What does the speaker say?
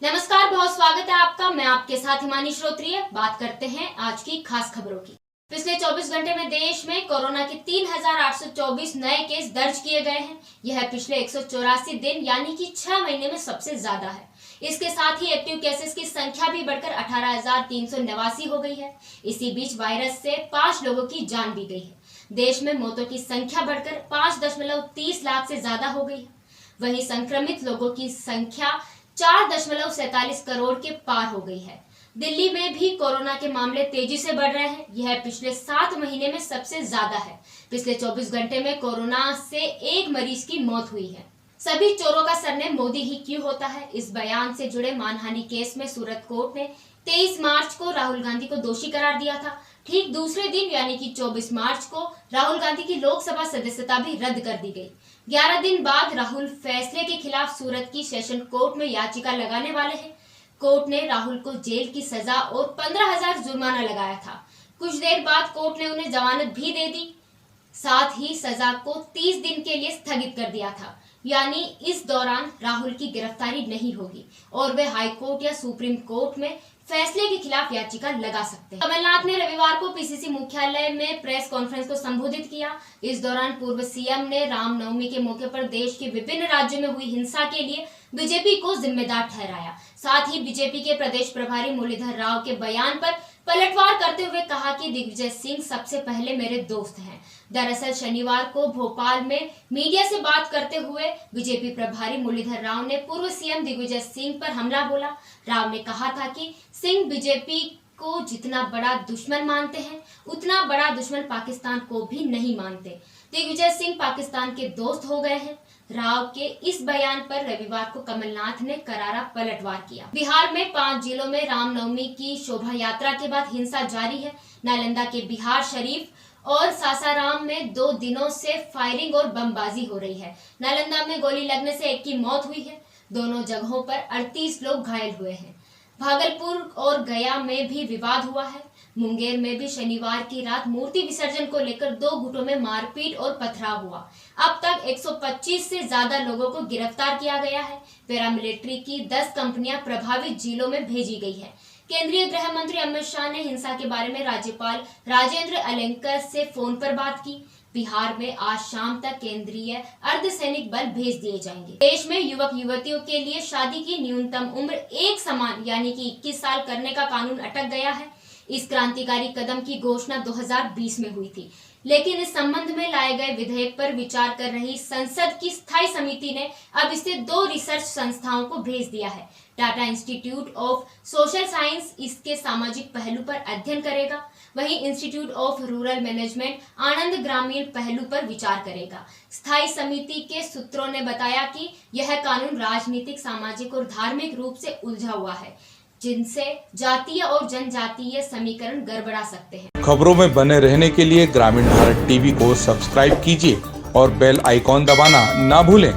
नमस्कार, बहुत स्वागत है आपका। मैं आपके साथ हिमानी श्रोत्रिय। बात करते हैं आज की खास खबरों की। पिछले 24 घंटे में देश में कोरोना के 3,824 नए केस दर्ज किए गए हैं। यह पिछले 184 दिन यानी कि 6 महीने में सबसे ज्यादा है। इसके साथ ही एक्टिव केसेस की संख्या भी बढ़कर 18,389 हो गई है। इसी बीच वायरस से 5 लोगों की जान भी गई है। देश में मौतों की संख्या बढ़कर 5.30 लाख से ज्यादा हो गई है। वहीं संक्रमित लोगों की संख्या 4.47 करोड़ के पार हो गई है। दिल्ली में भी कोरोना के मामले तेजी से बढ़ रहे हैं। यह पिछले 7 महीने में सबसे ज्यादा है। पिछले 24 घंटे में कोरोना से एक मरीज की मौत हुई है। सभी चोरों का सरनेम मोदी ही क्यों होता है? इस बयान से जुड़े मानहानि केस में सूरत कोर्ट ने 23 मार्च को राहुल गांधी को दोषी करार दिया था। ठीक दूसरे दिन यानी कि 24 मार्च को राहुल गांधी की लोकसभा सदस्यता भी रद्द कर दी गई। 11 दिन बाद राहुल फैसले के खिलाफ सूरत की सेशन कोर्ट में याचिका लगाने वाले हैं। कोर्ट ने राहुल को जेल की सजा और 15,000 जुर्माना लगाया था। कुछ देर बाद कोर्ट ने उन्हें जमानत भी दे दी। साथ ही सजा को 30 दिन के लिए स्थगित कर दिया था, यानी इस दौरान राहुल की गिरफ्तारी नहीं होगी और वे हाई कोर्ट या सुप्रीम कोर्ट में फैसले के खिलाफ याचिका लगा सकते हैं। कमलनाथ ने रविवार को पीसीसी मुख्यालय में प्रेस कॉन्फ्रेंस को संबोधित किया। इस दौरान पूर्व सीएम ने रामनवमी के मौके पर देश के विभिन्न राज्यों में हुई हिंसा के लिए बीजेपी को जिम्मेदार ठहराया। साथ ही बीजेपी के प्रदेश प्रभारी मुरलीधर राव के बयान पर पलटवार करते हुए कहा कि दिग्विजय सिंह सबसे पहले मेरे दोस्त हैं। दरअसल शनिवार को भोपाल में मीडिया से बात करते हुए बीजेपी प्रभारी मुरलीधर राव ने पूर्व सीएम दिग्विजय सिंह पर हमला बोला। राव ने कहा था कि सिंह बीजेपी को जितना बड़ा दुश्मन मानते हैं, उतना बड़ा दुश्मन पाकिस्तान को भी नहीं मानते। दिग्विजय सिंह पाकिस्तान के दोस्त हो गए हैं। राव के इस बयान पर रविवार को कमलनाथ ने करारा पलटवार किया। बिहार में 5 जिलों में रामनवमी की शोभा यात्रा के बाद हिंसा जारी है। नालंदा के बिहार शरीफ और सासाराम में 2 दिनों से फायरिंग और बमबाजी हो रही है। नालंदा में गोली लगने से एक की मौत हुई है। दोनों जगहों पर 38 लोग घायल हुए हैं। भागलपुर और गया में भी विवाद हुआ है। मुंगेर में भी शनिवार की रात मूर्ति विसर्जन को लेकर 2 गुटों में मारपीट और पथराव हुआ। अब तक 125 से ज्यादा लोगों को गिरफ्तार किया गया है। पैरामिलिट्री की 10 कंपनियां प्रभावित जिलों में भेजी गई है। केंद्रीय गृह मंत्री अमित शाह ने हिंसा के बारे में राज्यपाल राजेंद्र अलेंकर से फोन पर बात की। बिहार में आज शाम तक केंद्रीय अर्धसैनिक बल भेज दिए जाएंगे। देश में युवक युवतियों के लिए शादी की न्यूनतम उम्र एक समान यानी कि 21 साल करने का कानून अटक गया है। इस क्रांतिकारी कदम की घोषणा 2020 में हुई थी, लेकिन इस संबंध में लाए गए विधेयक पर विचार कर रही संसद की स्थायी समिति ने अब इसे 2 रिसर्च संस्थाओं को भेज दिया है। Tata institute of social science इसके सामाजिक पहलू पर अध्ययन करेगा, वहीं इंस्टीट्यूट ऑफ रूरल मैनेजमेंट आनंद ग्रामीण पहलू पर विचार करेगा। स्थायी समिति के सूत्रों ने बताया कि यह कानून राजनीतिक, सामाजिक और धार्मिक रूप से उलझा हुआ है, जिनसे जातीय और जनजातीय समीकरण गड़बड़ा सकते हैं। खबरों में बने रहने के लिए ग्रामीण भारत टीवी को सब्सक्राइब कीजिए और बेल आइकॉन दबाना ना भूलें।